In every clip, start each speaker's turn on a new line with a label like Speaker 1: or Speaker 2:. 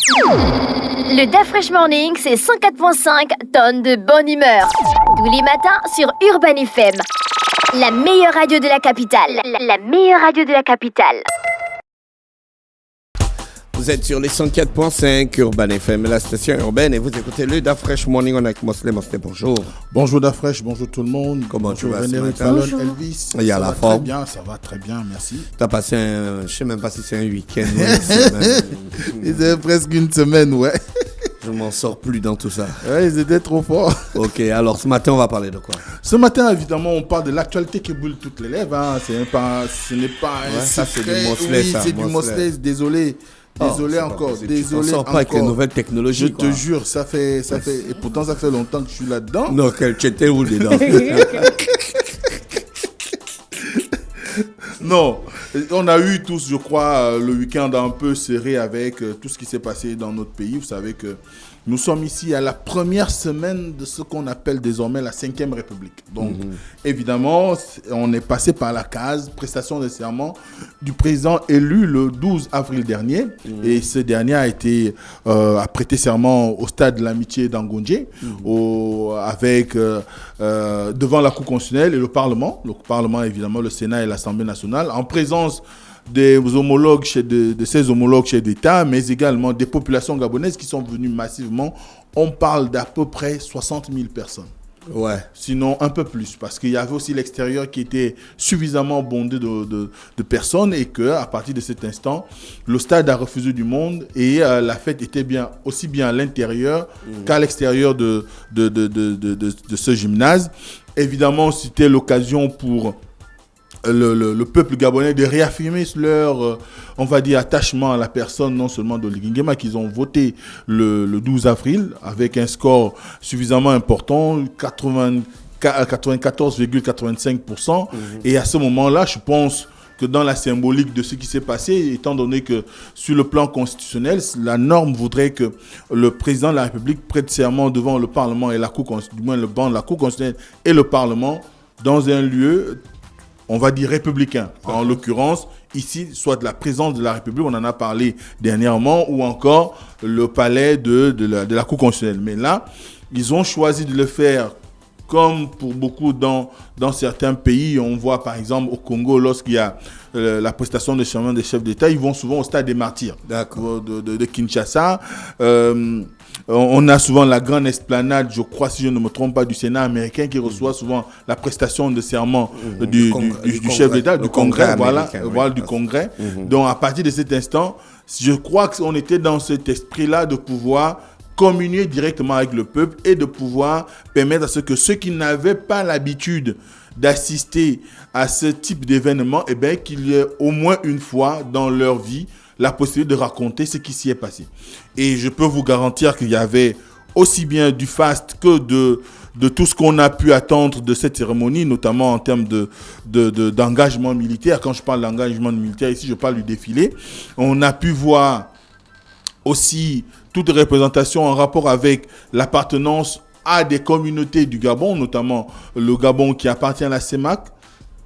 Speaker 1: Le DAF Fresh Morning, c'est 104.5 tonnes de bonne humeur. Tous les matins sur Urban FM. La meilleure radio de la capitale. La meilleure radio de la capitale.
Speaker 2: Vous êtes sur les 104.5 Urban FM, la station urbaine, et vous écoutez le DAF Fresh Morning. On est avec Mosley. Mosley, bonjour.
Speaker 3: Bonjour DAF Fresh, bonjour tout le monde.
Speaker 2: Comment tu vas ce matin?
Speaker 3: Bonjour Elvis.
Speaker 2: Il y a la forme.
Speaker 3: Très bien, ça va très bien, merci.
Speaker 2: T'as passé je sais même pas si c'est un week-end.
Speaker 3: C'était presque une semaine, ouais.
Speaker 2: Je m'en sors plus dans tout ça.
Speaker 3: Ouais, ils étaient trop forts.
Speaker 2: Ok, alors ce matin, on va parler de quoi?
Speaker 3: Ce matin, évidemment, on parle de l'actualité qui brûle toutes les lèvres. Hein. Ce n'est pas un
Speaker 2: ça, c'est
Speaker 3: secret.
Speaker 2: du Mosley,
Speaker 3: oui,
Speaker 2: ça.
Speaker 3: c'est du Mosley, désolé. Désolé encore, désolé
Speaker 2: encore. Pas avec les nouvelles technologies.
Speaker 3: Je te jure, ça fait, et pourtant ça fait longtemps que je suis là-dedans.
Speaker 2: Non, tu étais où dedans?
Speaker 3: Non, on a eu tous, je crois, le week-end un peu serré avec tout ce qui s'est passé dans notre pays. Vous savez que nous sommes ici à la première semaine de ce qu'on appelle désormais la 5e République. Donc, évidemment, on est passé par la case prestation de serment du président élu le 12 avril dernier. Et ce dernier a prêté serment au stade de l'amitié d'Angondje, devant la Cour constitutionnelle et le Parlement. Le Parlement, évidemment, le Sénat et l'Assemblée nationale, en présence des homologues de ces homologues chefs d'État, mais également des populations gabonaises qui sont venues massivement. On parle d'à peu près 60 000 personnes.
Speaker 2: Ouais.
Speaker 3: Sinon, un peu plus, parce qu'il y avait aussi l'extérieur qui était suffisamment bondé de personnes et qu'à partir de cet instant, le stade a refusé du monde et la fête était aussi bien à l'intérieur qu'à l'extérieur de ce gymnase. Évidemment, c'était l'occasion pour le peuple gabonais de réaffirmer leur, on va dire, attachement à la personne non seulement d'Oligui Nguema, qu'ils ont voté le 12 avril avec un score suffisamment important, 94,85%. Et à ce moment-là, je pense que dans la symbolique de ce qui s'est passé, étant donné que sur le plan constitutionnel, la norme voudrait que le président de la République prête serment devant le Parlement et la Cour constitutionnelle, du moins le banc de la Cour constitutionnelle et le Parlement, dans un lieu, on va dire républicain. En l'occurrence, ici, soit de la présidence de la République, on en a parlé dernièrement, ou encore le palais de la Cour constitutionnelle. Mais là, ils ont choisi de le faire comme pour beaucoup dans certains pays. On voit par exemple au Congo, lorsqu'il y a la prestation de serment des chefs d'État, ils vont souvent au stade des martyrs de Kinshasa. On a souvent la grande esplanade, je crois, si je ne me trompe pas, du Sénat américain qui reçoit souvent la prestation de serment du chef d'État, du Congrès, du Congrès. Donc, à partir de cet instant, je crois qu'on était dans cet esprit-là de pouvoir communier directement avec le peuple et de pouvoir permettre à ce que ceux qui n'avaient pas l'habitude d'assister à ce type d'événement, qu'il y ait au moins une fois dans leur vie la possibilité de raconter ce qui s'y est passé. Et je peux vous garantir qu'il y avait aussi bien du faste que de tout ce qu'on a pu attendre de cette cérémonie, notamment en termes d'engagement militaire. Quand je parle d'engagement militaire, ici, je parle du défilé. On a pu voir aussi toute représentation en rapport avec l'appartenance à des communautés du Gabon, notamment le Gabon qui appartient à la CEMAC,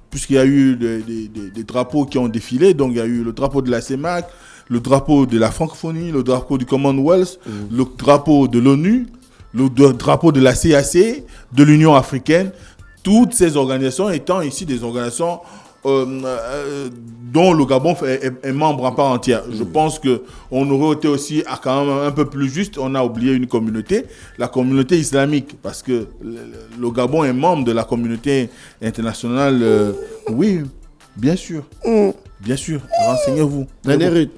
Speaker 3: puisqu'il y a eu des drapeaux qui ont défilé. Donc, il y a eu le drapeau de la CEMAC, le drapeau de la francophonie, le drapeau du Commonwealth, le drapeau de l'ONU, le drapeau de la CAC, de l'Union africaine. Toutes ces organisations étant ici des organisations dont le Gabon est membre en part entière. Je pense qu'on aurait été aussi quand même un peu plus juste. On a oublié une communauté, la communauté islamique, parce que le Gabon est membre de la communauté internationale. Oui, bien sûr. Bien sûr, renseignez-vous.
Speaker 2: René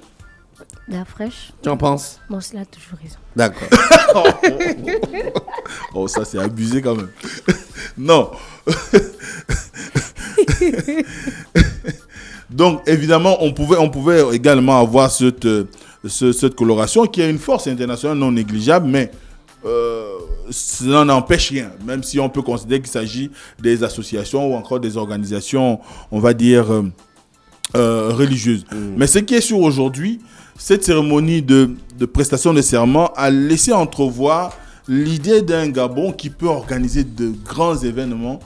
Speaker 1: La fraîche.
Speaker 2: Tu en penses?
Speaker 1: Mosley a toujours raison.
Speaker 2: D'accord.
Speaker 3: Oh, ça c'est abusé quand même. Non. Donc, évidemment, on pouvait également avoir cette coloration qui a une force internationale non négligeable, mais cela n'empêche rien, même si on peut considérer qu'il s'agit des associations ou encore des organisations, on va dire, religieuses. Mais ce qui est sûr aujourd'hui, cette cérémonie de prestation de serment a laissé entrevoir l'idée d'un Gabon qui peut organiser de grands événements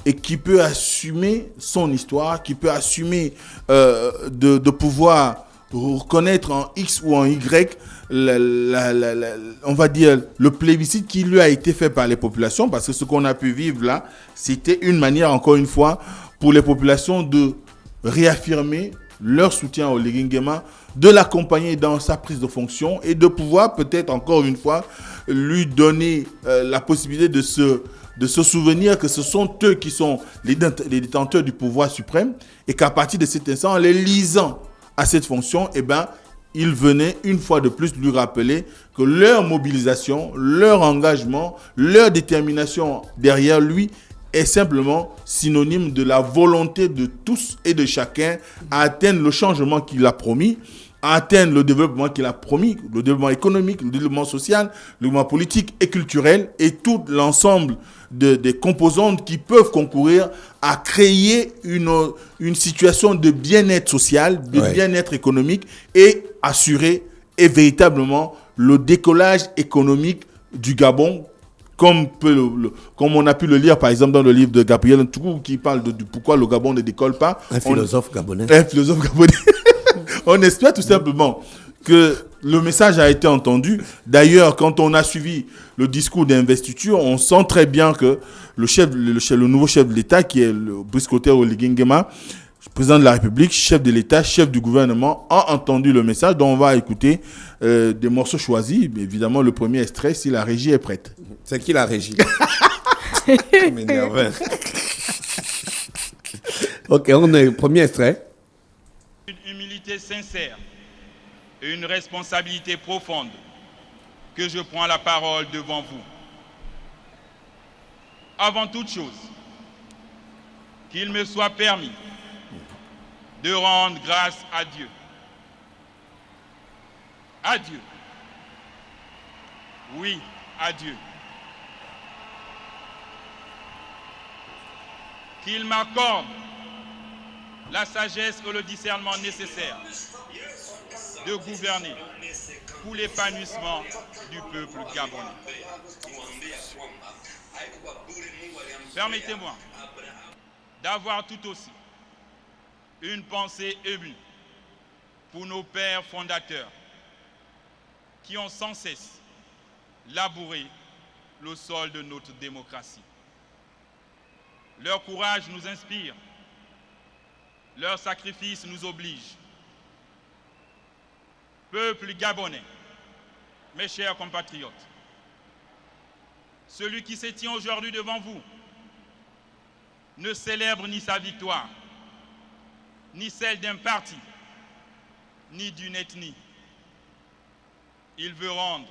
Speaker 3: et qui peut assumer son histoire, qui peut assumer de pouvoir reconnaître en X ou en Y, on va dire, le plébiscite qui lui a été fait par les populations, parce que ce qu'on a pu vivre là, c'était une manière, encore une fois, pour les populations de réaffirmer leur soutien au Nguema, de l'accompagner dans sa prise de fonction et de pouvoir peut-être encore une fois lui donner la possibilité de se souvenir que ce sont eux qui sont les détenteurs du pouvoir suprême et qu'à partir de cet instant, en les lisant à cette fonction, eh ben, il venait une fois de plus lui rappeler que leur mobilisation, leur engagement, leur détermination derrière lui est simplement synonyme de la volonté de tous et de chacun à atteindre le changement qu'il a promis, à atteindre le développement qu'il a promis, le développement économique, le développement social, le développement politique et culturel et tout l'ensemble des composantes qui peuvent concourir à créer une situation de bien-être social, de bien-être économique et assurer et véritablement le décollage économique du Gabon, comme on a pu le lire par exemple dans le livre de Gabriel Ntougou qui parle de pourquoi le Gabon ne décolle pas.
Speaker 2: Un philosophe gabonais.
Speaker 3: On espère tout simplement que le message a été entendu. D'ailleurs, quand on a suivi le discours d'investiture, on sent très bien que le nouveau chef de l'État, qui est le Brice Oligui Nguema, président de la République, chef de l'État, chef du gouvernement, a entendu le message. Donc on va écouter des morceaux choisis. Évidemment, le premier extrait, si la régie est prête.
Speaker 2: C'est qui la régie? Ça m'énerve. Ok, on est premier extrait.
Speaker 4: Une humilité sincère et une responsabilité profonde que je prends la parole devant vous. Avant toute chose, qu'il me soit permis de rendre grâce à Dieu. À Dieu. Oui, à Dieu. Qu'il m'accorde la sagesse et le discernement nécessaires de gouverner pour l'épanouissement du peuple gabonais. Permettez-moi d'avoir tout aussi une pensée émue pour nos pères fondateurs qui ont sans cesse labouré le sol de notre démocratie. Leur courage nous inspire, leur sacrifice nous oblige. Peuple gabonais, mes chers compatriotes, celui qui se tient aujourd'hui devant vous ne célèbre ni sa victoire, ni celle d'un parti, ni d'une ethnie. Il veut rendre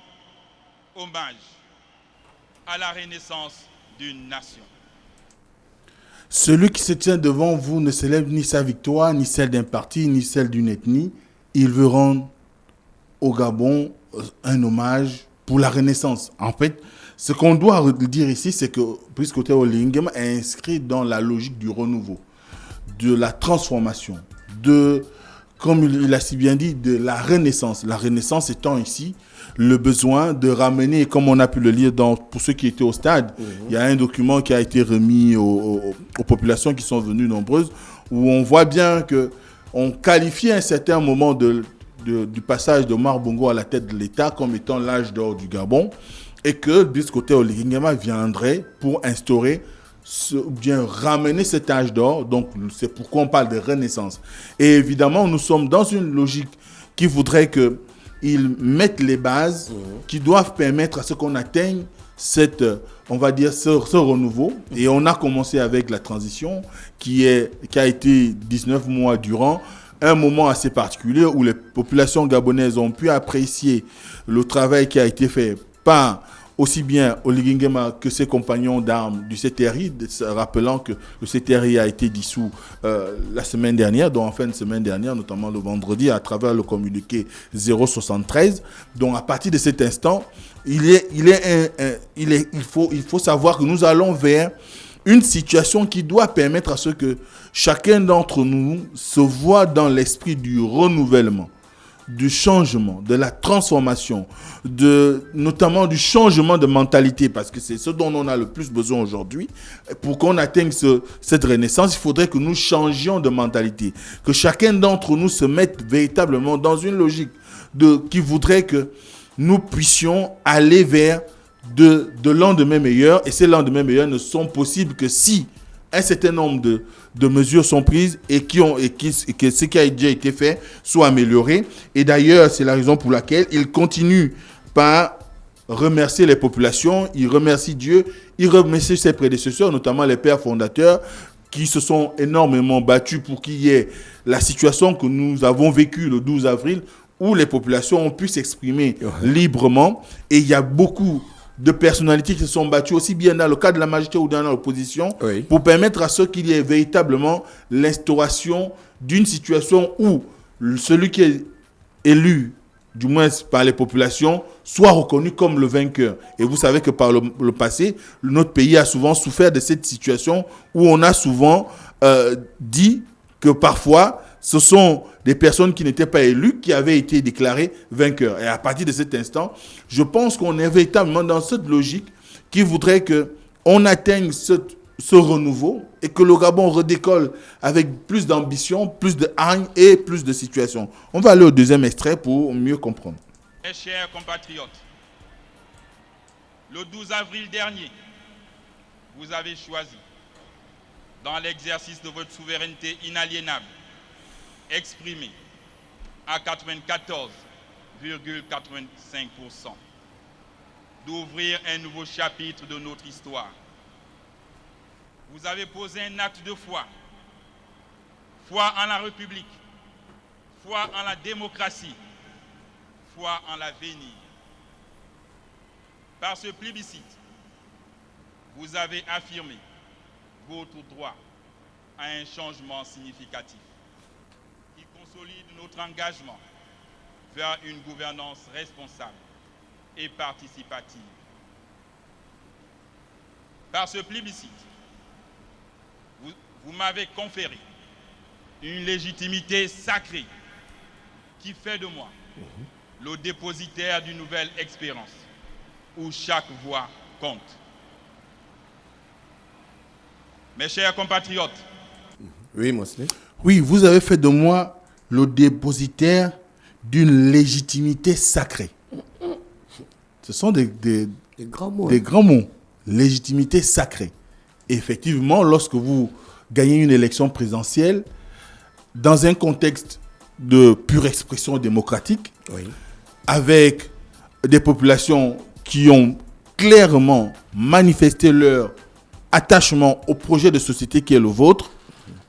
Speaker 4: hommage à la renaissance d'une nation.
Speaker 3: Celui qui se tient devant vous ne célèbre ni sa victoire, ni celle d'un parti, ni celle d'une ethnie. Il veut rendre au Gabon un hommage pour la Renaissance. En fait, ce qu'on doit dire ici, c'est que Brice Oligui Nguema est inscrit dans la logique du renouveau, de la transformation, comme il a si bien dit, de la Renaissance. La Renaissance étant ici le besoin de ramener, comme on a pu le lire pour ceux qui étaient au stade, il y a un document qui a été remis aux populations qui sont venues nombreuses, où on voit bien qu'on qualifie à un certain moment du passage de Omar Bongo à la tête de l'État comme étant l'âge d'or du Gabon, et que Brice Oligui Nguema viendrait pour instaurer, bien ramener cet âge d'or. Donc c'est pourquoi on parle de renaissance. Et évidemment, nous sommes dans une logique qui voudrait qu'ils mettent les bases qui doivent permettre à ce qu'on atteigne on va dire, ce renouveau. Et on a commencé avec la transition qui a été 19 mois durant, un moment assez particulier où les populations gabonaises ont pu apprécier le travail qui a été fait par aussi bien Oligui Nguema que ses compagnons d'armes du CTRI, rappelant que le CTRI a été dissous la semaine dernière, donc en fin de semaine dernière, notamment le vendredi, à travers le communiqué 073. Donc à partir de cet instant, il faut savoir que nous allons vers une situation qui doit permettre à ce que chacun d'entre nous se voit dans l'esprit du renouvellement. du changement, de la transformation, notamment du changement de mentalité, parce que c'est ce dont on a le plus besoin aujourd'hui. Pour qu'on atteigne cette renaissance, il faudrait que nous changions de mentalité, que chacun d'entre nous se mette véritablement dans une logique qui voudrait que nous puissions aller vers de lendemains meilleurs, et ces lendemains meilleurs ne sont possibles que si un certain nombre de mesures sont prises et que ce qui a déjà été fait soit amélioré. Et d'ailleurs, c'est la raison pour laquelle il continue par remercier les populations, il remercie Dieu, il remercie ses prédécesseurs, notamment les pères fondateurs, qui se sont énormément battus pour qu'il y ait la situation que nous avons vécue le 12 avril, où les populations ont pu s'exprimer librement. Et il y a beaucoup de personnalités qui se sont battues, aussi bien dans le cadre de la majorité ou dans l'opposition, pour permettre à ceux qu'il y ait véritablement l'instauration d'une situation où celui qui est élu, du moins par les populations, soit reconnu comme le vainqueur. Et vous savez que par le passé, notre pays a souvent souffert de cette situation où on a souvent dit que parfois, ce sont des personnes qui n'étaient pas élues qui avaient été déclarées vainqueurs. Et à partir de cet instant, je pense qu'on est véritablement dans cette logique qui voudrait qu'on atteigne ce renouveau et que le Gabon redécolle avec plus d'ambition, plus de hargne et plus de situation. On va aller au deuxième extrait pour mieux comprendre.
Speaker 4: Mes chers compatriotes, le 12 avril dernier, vous avez choisi, dans l'exercice de votre souveraineté inaliénable, exprimée à 94,85%, d'ouvrir un nouveau chapitre de notre histoire. Vous avez posé un acte de foi, foi en la République, foi en la démocratie, foi en l'avenir. Par ce plébiscite, vous avez affirmé votre droit à un changement significatif qui consolide notre engagement vers une gouvernance responsable et participative. Par ce plébiscite, vous m'avez conféré une légitimité sacrée qui fait de moi le dépositaire d'une nouvelle expérience où chaque voix compte. Mes chers compatriotes,
Speaker 2: Oui, Mosley.
Speaker 3: Oui, vous avez fait de moi le dépositaire d'une légitimité sacrée. Ce sont des
Speaker 2: grands mots.
Speaker 3: des grands mots. Légitimité sacrée. Effectivement, lorsque vous gagnez une élection présidentielle, dans un contexte de pure expression démocratique, avec des populations qui ont clairement manifesté leur attachement au projet de société qui est le vôtre,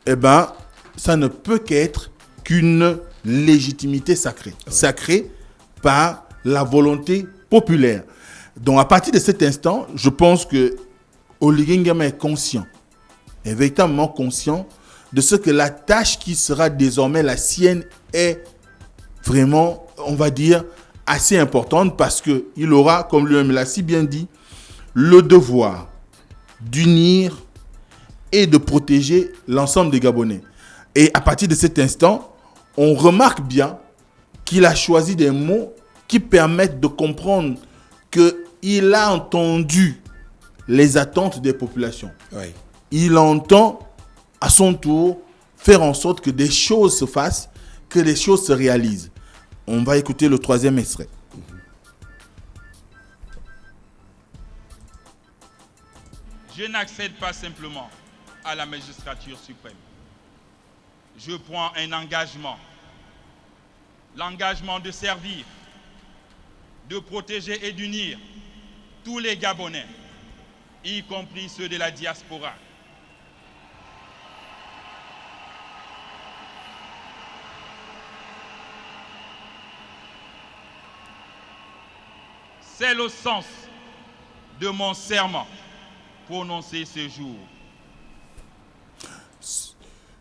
Speaker 3: eh ben, ça ne peut qu'être qu'une légitimité sacrée. Sacrée par la volonté populaire. Donc, à partir de cet instant, je pense que Oligui Nguema est conscient, est véritablement conscient de ce que la tâche qui sera désormais la sienne est vraiment, on va dire, assez importante parce qu'il aura, comme lui-même l'a si bien dit, le devoir d'unir et de protéger l'ensemble des Gabonais. Et à partir de cet instant, on remarque bien qu'il a choisi des mots qui permettent de comprendre qu'il a entendu les attentes des populations. Il entend, à son tour, faire en sorte que des choses se fassent, que des choses se réalisent. On va écouter le troisième extrait.
Speaker 4: je n'accède pas simplement à la magistrature suprême. Je prends un engagement, l'engagement de servir, de protéger et d'unir tous les Gabonais, y compris ceux de la diaspora. C'est le sens de mon serment prononcé ce jour.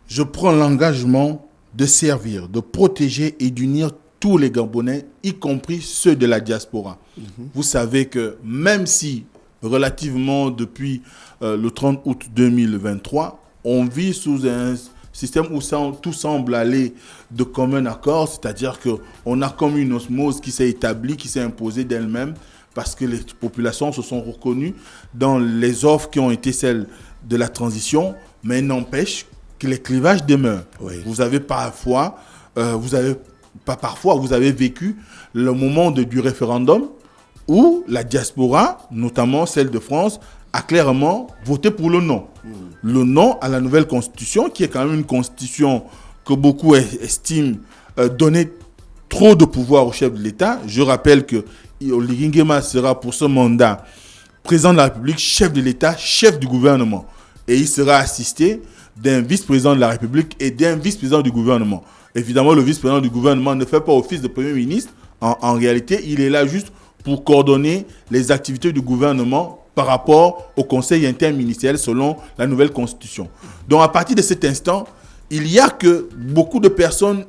Speaker 3: Je prends l'engagement de servir, de protéger et d'unir tous les Gabonais, y compris ceux de la diaspora. Vous savez que même si, relativement depuis le 30 août 2023, on vit sous un système où tout semble aller de commun accord, c'est-à-dire qu'on a comme une osmose qui s'est établie, qui s'est imposée d'elle-même, parce que les populations se sont reconnues dans les offres qui ont été celles de la transition, mais n'empêche que les clivages demeurent. Oui. Vous avez vécu le moment du référendum où la diaspora, notamment celle de France, a clairement voté pour le non. Le non à la nouvelle constitution, qui est quand même une constitution que beaucoup estiment donner trop de pouvoir au chef de l'État. Je rappelle que Oligui Nguema sera pour ce mandat président de la République, chef de l'État, chef du gouvernement. Et il sera assisté d'un vice-président de la République et d'un vice-président du gouvernement. Évidemment, le vice-président du gouvernement ne fait pas office de Premier ministre. En réalité, il est là juste pour coordonner les activités du gouvernement par rapport au conseil interministériel selon la nouvelle constitution. Donc, à partir de cet instant, il y a que beaucoup de personnes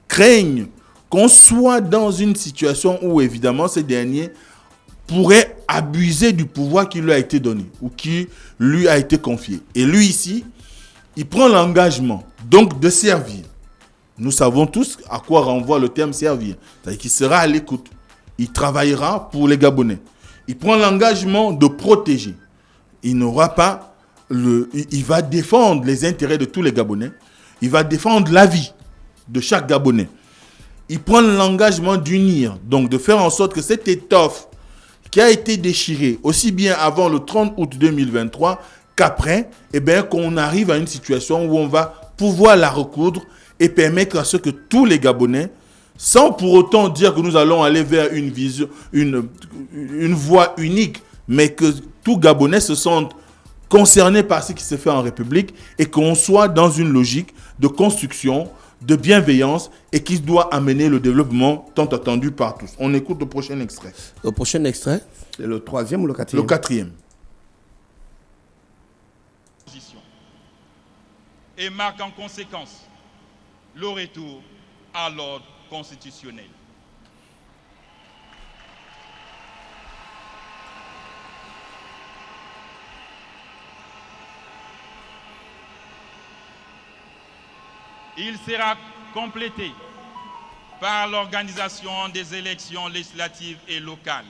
Speaker 3: craignent qu'on soit dans une situation où, évidemment, ces derniers pourraient abuser du pouvoir qui lui a été donné ou qui lui a été confié. Et lui, ici, il prend l'engagement, donc, de servir. Nous savons tous à quoi renvoie le terme servir. C'est-à-dire qu'il sera à l'écoute. Il travaillera pour les Gabonais. Il prend l'engagement de protéger. Il va défendre les intérêts de tous les Gabonais. Il va défendre la vie de chaque Gabonais. Il prend l'engagement d'unir, donc de faire en sorte que cette étoffe qui a été déchirée, aussi bien avant le 30 août 2023 qu'après, qu'on arrive à une situation où on va pouvoir la recoudre et permettre à ce que tous les Gabonais, sans pour autant dire que nous allons aller vers une vision, une voie unique, mais que tout Gabonais se sente concerné par ce qui se fait en République et qu'on soit dans une logique de construction, de bienveillance et qui doit amener le développement tant attendu par tous. On écoute le prochain extrait.
Speaker 2: Le prochain extrait, c'est le 3e ou le 4e?
Speaker 3: Le 4e.
Speaker 4: Et marque en conséquence le retour à l'ordre constitutionnel. Il sera complété par l'organisation des élections législatives et locales.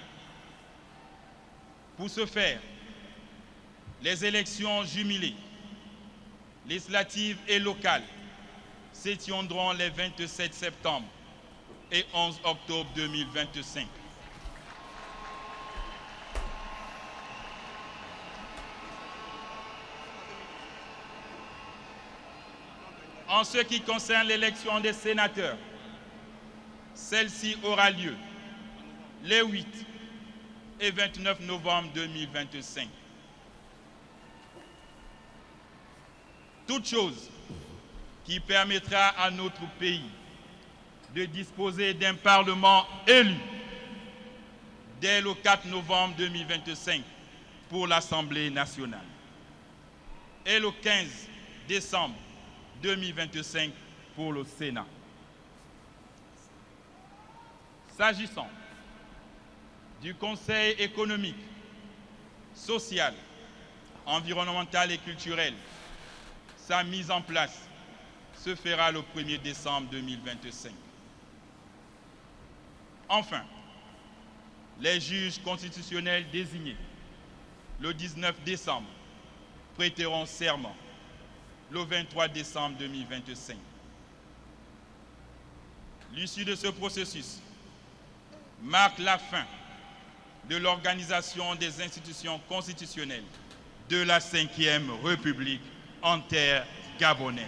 Speaker 4: Pour ce faire, les élections jumelées, législatives et locales, se tiendront les 27 septembre et 11 octobre 2025. En ce qui concerne l'élection des sénateurs, celle-ci aura lieu les 8 et 29 novembre 2025. Toute chose qui permettra à notre pays de disposer d'un Parlement élu dès le 4 novembre 2025 pour l'Assemblée nationale et le 15 décembre 2025 pour le Sénat. S'agissant du Conseil économique, social, environnemental et culturel, sa mise en place se fera le 1er décembre 2025. Enfin, les juges constitutionnels désignés le 19 décembre prêteront serment le 23 décembre 2025. L'issue de ce processus marque la fin de l'organisation des institutions constitutionnelles de la 5e République en terre gabonaise.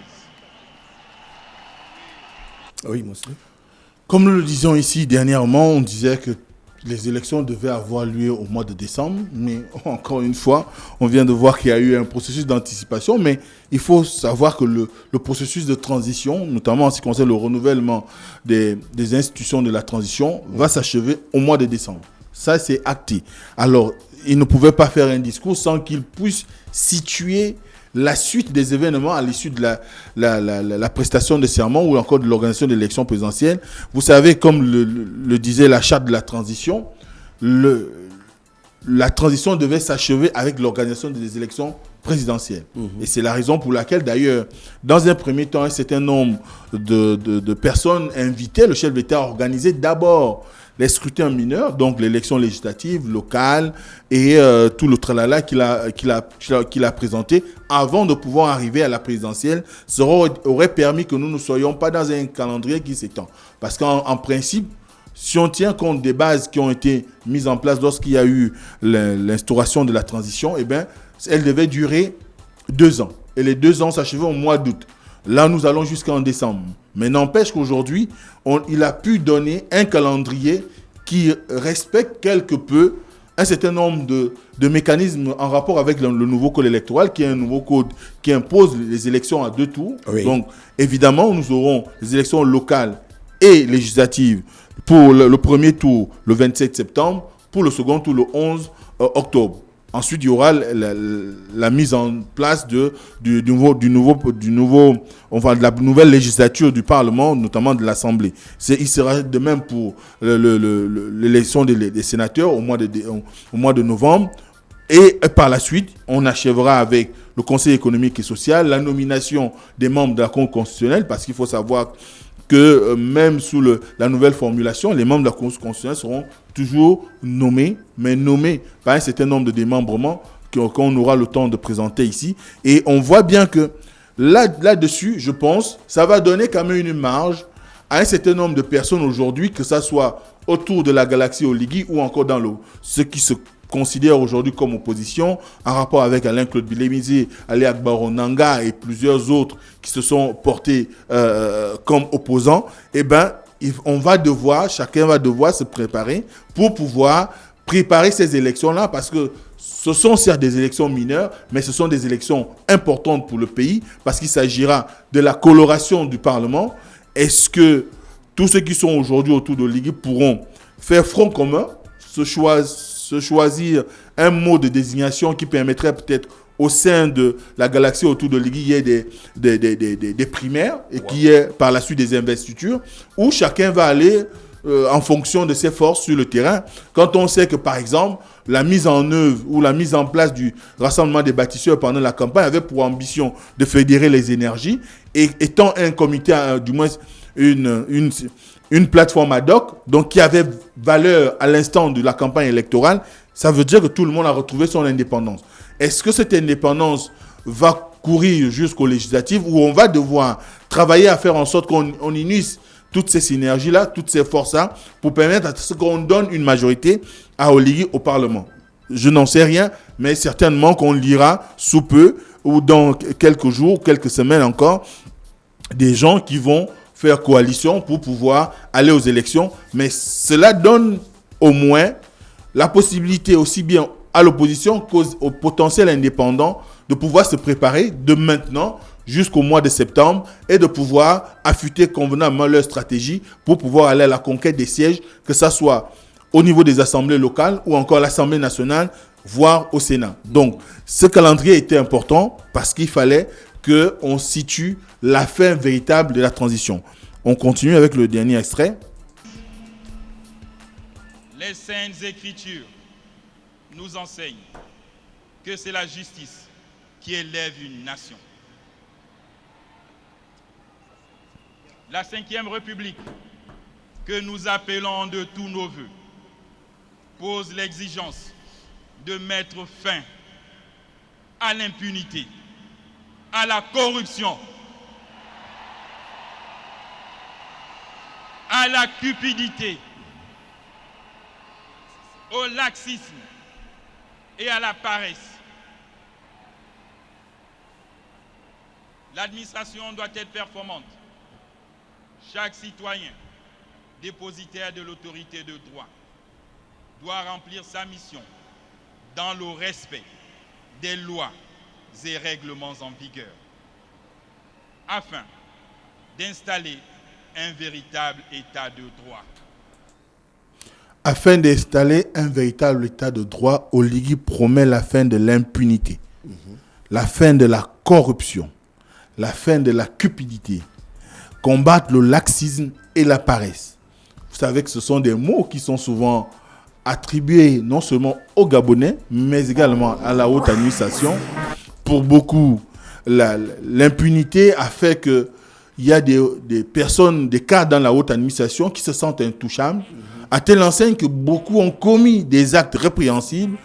Speaker 2: Oui, monsieur.
Speaker 3: Comme nous le disions ici dernièrement, on disait que les élections devaient avoir lieu au mois de décembre, mais encore une fois, on vient de voir qu'il y a eu un processus d'anticipation, mais il faut savoir que le processus de transition, notamment en ce qui concerne le renouvellement des institutions de la transition, va s'achever au mois de décembre. Ça, c'est acté. Alors, il ne pouvait pas faire un discours sans qu'il puisse situer la suite des événements à l'issue de la prestation de serment ou encore de l'organisation de l'élection présidentielle. Vous savez, comme le disait la charte de la transition, la transition devait s'achever avec l'organisation des élections présidentielle. Et c'est la raison pour laquelle, d'ailleurs, dans un premier temps, un certain nombre de personnes invitaient le chef d'État à organiser d'abord les scrutins mineurs, donc l'élection législative, locale et tout le tralala qu'il a présenté avant de pouvoir arriver à la présidentielle. Cela aurait permis que nous ne soyons pas dans un calendrier qui s'étend. Parce qu'en principe, si on tient compte des bases qui ont été mises en place lorsqu'il y a eu l'instauration de la transition, eh bien, elle devait durer 2 ans. Et les 2 ans s'achevaient au mois d'août. Là, nous allons jusqu'en décembre. Mais n'empêche qu'aujourd'hui, il a pu donner un calendrier qui respecte quelque peu un certain nombre de mécanismes en rapport avec le nouveau code électoral, qui est un nouveau code qui impose les élections à 2 tours. Oui. Donc, évidemment, nous aurons les élections locales et législatives pour le premier tour le 27 septembre, pour le second tour le 11 octobre. Ensuite, il y aura la mise en place de la nouvelle législature du Parlement, notamment de l'Assemblée. Il sera de même pour l'élection des sénateurs au mois de novembre. Et par la suite, on achèvera avec le Conseil économique et social, la nomination des membres de la Cour constitutionnelle, parce qu'il faut savoir que même sous la nouvelle formulation, les membres de la Cour constitutionnelle seront toujours nommés, mais nommés par un certain nombre de démembrements qu'on aura le temps de présenter ici. Et on voit bien que là-dessus, je pense, ça va donner quand même une marge à un certain nombre de personnes aujourd'hui, que ça soit autour de la galaxie Oligui ou encore dans ce qui se considère aujourd'hui comme opposition, en rapport avec Alain-Claude Bilémizé, Ali Akbaro Nanga et plusieurs autres qui se sont portés comme opposants, eh ben, chacun va devoir se préparer pour pouvoir préparer ces élections-là, parce que ce sont certes des élections mineures, mais ce sont des élections importantes pour le pays, parce qu'il s'agira de la coloration du Parlement. Est-ce que tous ceux qui sont aujourd'hui autour de l'Oligui pourront faire front commun, se choisir un mot de désignation qui permettrait peut-être au sein de la galaxie autour de l'Oligui, il y ait des primaires et qu'il y ait par la suite des investitures, où chacun va aller en fonction de ses forces sur le terrain. Quand on sait que, par exemple, la mise en œuvre ou la mise en place du rassemblement des bâtisseurs pendant la campagne avait pour ambition de fédérer les énergies, et étant un comité, du moins une plateforme ad hoc, donc qui avait valeur à l'instant de la campagne électorale, ça veut dire que tout le monde a retrouvé son indépendance. Est-ce que cette indépendance va courir jusqu'aux législatives, où on va devoir travailler à faire en sorte qu'on unisse toutes ces synergies-là, toutes ces forces-là, pour permettre à ce qu'on donne une majorité à Oligui au Parlement? Je n'en sais rien, mais certainement qu'on lira sous peu, ou dans quelques jours, quelques semaines encore, des gens qui vont faire coalition pour pouvoir aller aux élections. Mais cela donne au moins la possibilité aussi bien à l'opposition qu'aux potentiels indépendants de pouvoir se préparer de maintenant jusqu'au mois de septembre et de pouvoir affûter convenablement leur stratégie pour pouvoir aller à la conquête des sièges, que ce soit au niveau des assemblées locales ou encore l'Assemblée nationale, voire au Sénat. Donc, ce calendrier était important parce qu'il fallait qu'on situe la fin véritable de la transition. On continue avec le dernier extrait.
Speaker 4: Les Saintes Écritures nous enseignent que c'est la justice qui élève une nation. La 5e République, que nous appelons de tous nos voeux, pose l'exigence de mettre fin à l'impunité, à la corruption, à la cupidité, au laxisme et à la paresse. L'administration doit être performante. Chaque citoyen, dépositaire de l'autorité de droit, doit remplir sa mission dans le respect des lois et règlements en vigueur, afin d'installer un véritable état de droit.
Speaker 3: Afin d'installer un véritable état de droit, Oligui promet la fin de l'impunité, la fin de la corruption, la fin de la cupidité, combattre le laxisme et la paresse. Vous savez que ce sont des mots qui sont souvent attribués non seulement aux Gabonais, mais également à la haute administration, pour beaucoup, l'impunité a fait que il y a des personnes, des cadres dans la haute administration qui se sentent intouchables, à telle enseigne que beaucoup ont commis des actes répréhensibles,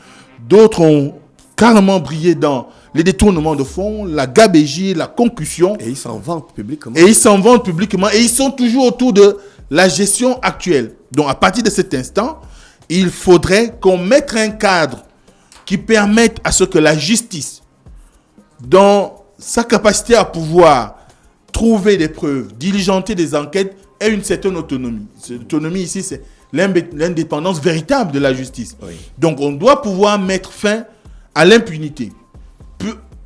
Speaker 3: d'autres ont carrément brillé dans les détournements de fonds, la gabegie, la concussion.
Speaker 2: Et ils s'en vantent publiquement.
Speaker 3: Et ils sont toujours autour de la gestion actuelle. Donc à partir de cet instant, il faudrait qu'on mette un cadre qui permette à ce que la justice, dans sa capacité à pouvoir trouver des preuves, diligenter des enquêtes, ait une certaine autonomie. Cette autonomie ici, c'est l'indépendance véritable de la justice. Oui. Donc on doit pouvoir mettre fin à l'impunité.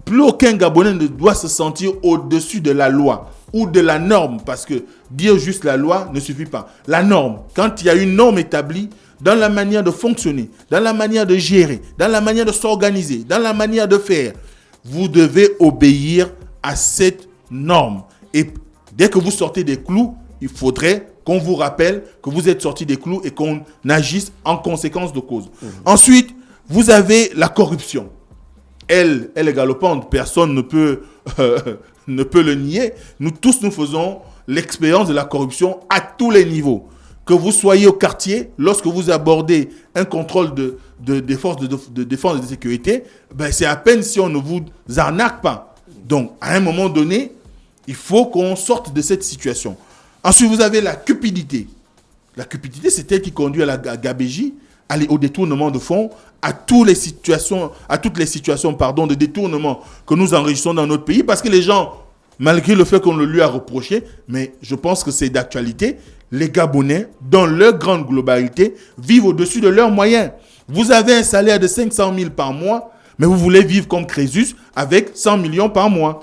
Speaker 3: Plus aucun Gabonais ne doit se sentir au-dessus de la loi ou de la norme, parce que dire juste la loi ne suffit pas. La norme, quand il y a une norme établie dans la manière de fonctionner, dans la manière de gérer, dans la manière de s'organiser, dans la manière de faire, vous devez obéir à cette norme. Et dès que vous sortez des clous, il faudrait qu'on vous rappelle que vous êtes sorti des clous et qu'on agisse en conséquence de cause. Ensuite, vous avez la corruption. Elle est galopante, personne ne peut le nier. Nous tous, nous faisons l'expérience de la corruption à tous les niveaux. Que vous soyez au quartier, lorsque vous abordez un contrôle des forces de défense et de sécurité, ben c'est à peine si on ne vous arnaque pas. Donc, à un moment donné, il faut qu'on sorte de cette situation. Ensuite, vous avez la cupidité. La cupidité, c'est elle qui conduit à la gabégie, au détournement de fonds, à toutes les situations de détournement que nous enregistrons dans notre pays, parce que les gens, malgré le fait qu'on le lui a reproché, mais je pense que c'est d'actualité, les Gabonais, dans leur grande globalité, vivent au-dessus de leurs moyens. Vous avez un salaire de 500 000 par mois, mais vous voulez vivre comme Crésus avec 100 millions par mois.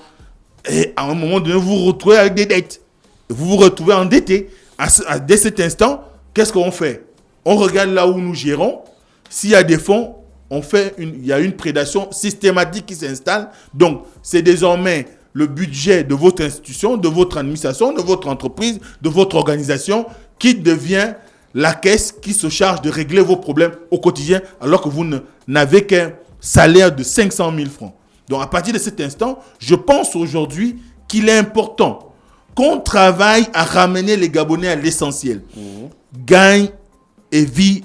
Speaker 3: Et à un moment donné, vous vous retrouvez avec des dettes. Vous vous retrouvez endetté. Dès cet instant, qu'est-ce qu'on fait? On regarde là où nous gérons. S'il y a des fonds, il y a une prédation systématique qui s'installe. Donc, c'est désormais le budget de votre institution, de votre administration, de votre entreprise, de votre organisation qui devient la caisse qui se charge de régler vos problèmes au quotidien alors que vous n'avez qu'un salaire de 500 000 francs. Donc, à partir de cet instant, je pense aujourd'hui qu'il est important qu'on travaille à ramener les Gabonais à l'essentiel. Gagne et vis,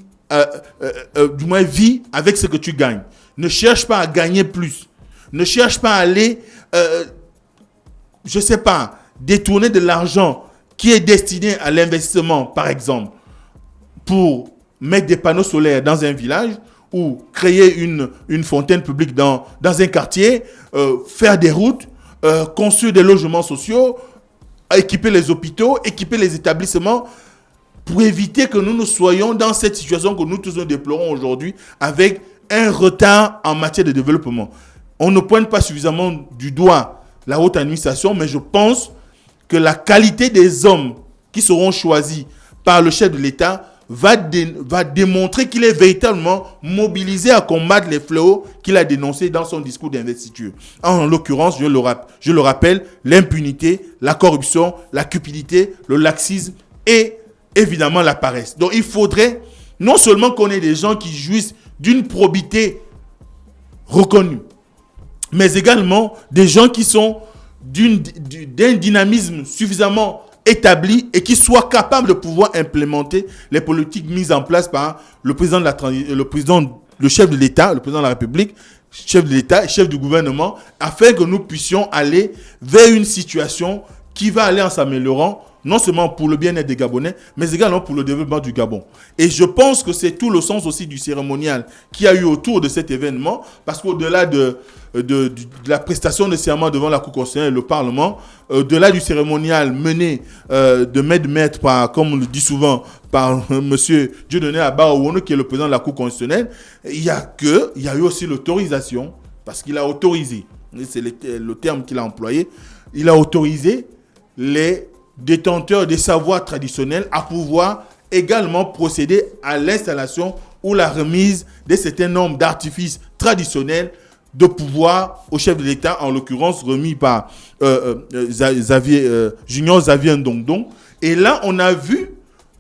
Speaker 3: du moins vis avec ce que tu gagnes. Ne cherche pas à gagner plus. Ne cherche pas à aller, détourner de l'argent qui est destiné à l'investissement, par exemple, pour mettre des panneaux solaires dans un village ou créer une fontaine publique dans un quartier, faire des routes, construire des logements sociaux, équiper les hôpitaux, équiper les établissements, pour éviter que nous soyons dans cette situation que nous tous nous déplorons aujourd'hui avec un retard en matière de développement. On ne pointe pas suffisamment du doigt la haute administration, mais je pense que la qualité des hommes qui seront choisis par le chef de l'État va démontrer qu'il est véritablement mobilisé à combattre les fléaux qu'il a dénoncés dans son discours d'investiture. En l'occurrence, je le rappelle, l'impunité, la corruption, la cupidité, le laxisme et évidemment la paresse. Donc il faudrait non seulement qu'on ait des gens qui jouissent d'une probité reconnue, mais également des gens qui sont d'un dynamisme suffisamment établi et qui soient capables de pouvoir implémenter les politiques mises en place par le chef de l'État, le président de la République, chef de l'État et chef du gouvernement, afin que nous puissions aller vers une situation qui va aller en s'améliorant, non seulement pour le bien-être des Gabonais, mais également pour le développement du Gabon. Et je pense que c'est tout le sens aussi du cérémonial qu'il y a eu autour de cet événement, parce qu'au-delà de la prestation de serment devant la Cour constitutionnelle et le Parlement, au-delà du cérémonial mené de maître par, comme on le dit souvent, par M. Dieudonné Abaowono, qui est le président de la Cour constitutionnelle, il y a eu aussi l'autorisation, parce qu'il a autorisé, c'est le terme qu'il a employé, il a autorisé les détenteurs des savoirs traditionnels à pouvoir également procéder à l'installation ou la remise de certains nombres d'artifices traditionnels de pouvoir au chef de l'État, en l'occurrence remis par Junior Xavier Ndongdong. Et là, on a vu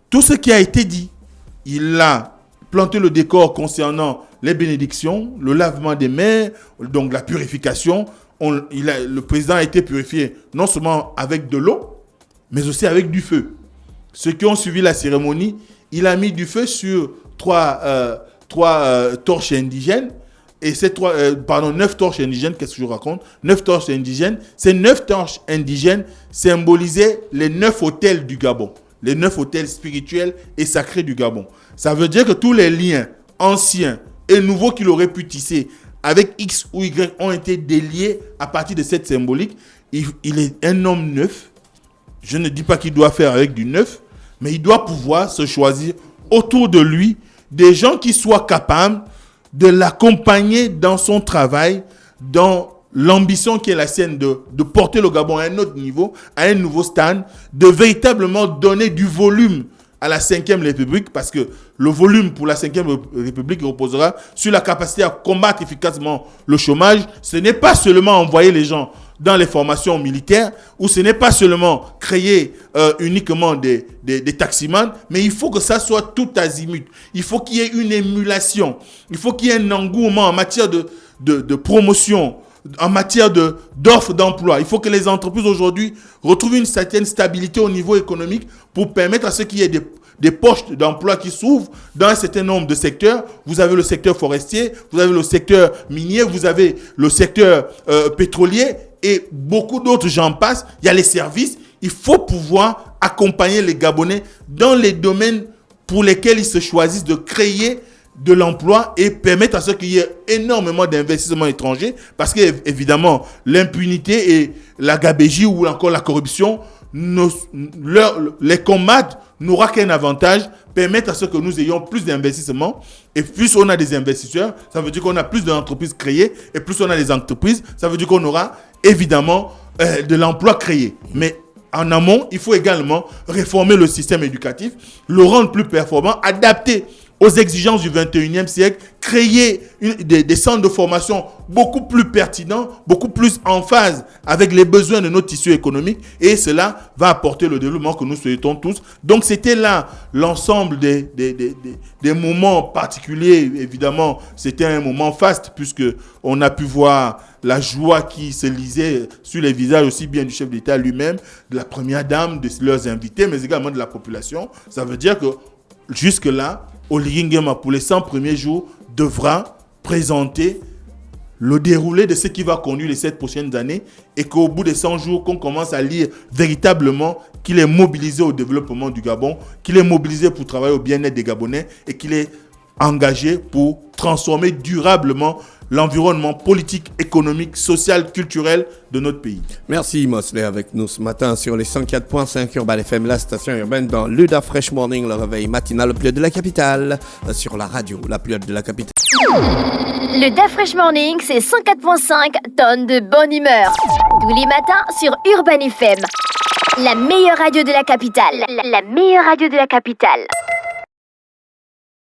Speaker 3: tout ce qui a été dit. Il a planter le décor concernant les bénédictions, le lavement des mains, donc la purification. Le président a été purifié non seulement avec de l'eau, mais aussi avec du feu. Ceux qui ont suivi la cérémonie, il a mis du feu sur trois torches indigènes. Et ces 9 torches indigènes, qu'est-ce que je raconte? 9 torches indigènes. Ces 9 torches indigènes symbolisaient les 9 autel du Gabon. Les 9 autel spirituels et sacrés du Gabon. Ça veut dire que tous les liens anciens et nouveaux qu'il aurait pu tisser avec X ou Y ont été déliés à partir de cette symbolique. Il est un homme neuf. Je ne dis pas qu'il doit faire avec du neuf, mais il doit pouvoir se choisir autour de lui des gens qui soient capables de l'accompagner dans son travail, dans l'ambition qui est la sienne de porter le Gabon à un autre niveau, à un nouveau stade, de véritablement donner du volume à la 5e République, parce que le volume pour la 5e République reposera sur la capacité à combattre efficacement le chômage. Ce n'est pas seulement envoyer les gens dans les formations militaires, ou ce n'est pas seulement créer uniquement des taximans, mais il faut que ça soit tout azimut. Il faut qu'il y ait une émulation, il faut qu'il y ait un engouement en matière de promotion, en matière d'offres d'emploi. Il faut que les entreprises aujourd'hui retrouvent une certaine stabilité au niveau économique pour permettre à ceux qui aient des postes d'emploi qui s'ouvrent dans un certain nombre de secteurs. Vous avez le secteur forestier, vous avez le secteur minier, vous avez le secteur pétrolier et beaucoup d'autres, j'en passe. Il y a les services. Il faut pouvoir accompagner les Gabonais dans les domaines pour lesquels ils se choisissent de créer de l'emploi et permettre à ce qu'il y ait énormément d'investissements étrangers, parce qu'évidemment, l'impunité et la gabégie ou encore la corruption, les combattre n'aura qu'un avantage, permettre à ce que nous ayons plus d'investissements, et plus on a des investisseurs, ça veut dire qu'on a plus d'entreprises créées, et plus on a des entreprises, ça veut dire qu'on aura évidemment de l'emploi créé. Mais en amont, il faut également réformer le système éducatif, le rendre plus performant, adapter aux exigences du 21e siècle, créer des centres de formation beaucoup plus pertinents, beaucoup plus en phase avec les besoins de notre tissu économique, et cela va apporter le développement que nous souhaitons tous. Donc c'était là l'ensemble des moments particuliers. Évidemment, c'était un moment faste, puisque on a pu voir la joie qui se lisait sur les visages aussi bien du chef d'État lui-même, de la première dame, de leurs invités, mais également de la population. Ça veut dire que jusque-là, Oligingema, pour les 100 premiers jours, devra présenter le déroulé de ce qui va conduire les 7 prochaines années, et qu'au bout des 100 jours, qu'on commence à lire véritablement qu'il est mobilisé au développement du Gabon, qu'il est mobilisé pour travailler au bien-être des Gabonais, et qu'il est engagé pour transformer durablement l'environnement politique, économique, social, culturel de notre pays.
Speaker 2: Merci Mosley avec nous ce matin sur les 104.5 Urban FM, la station urbaine dans l'Uda Fresh Morning, le réveil matinal le plus haut de la capitale, sur la radio la plus haute de la capitale.
Speaker 1: Le Da Fresh Morning, c'est 104.5 tonnes de bonne humeur. Tous les matins sur Urban FM. La meilleure radio de la capitale. La meilleure radio de la capitale.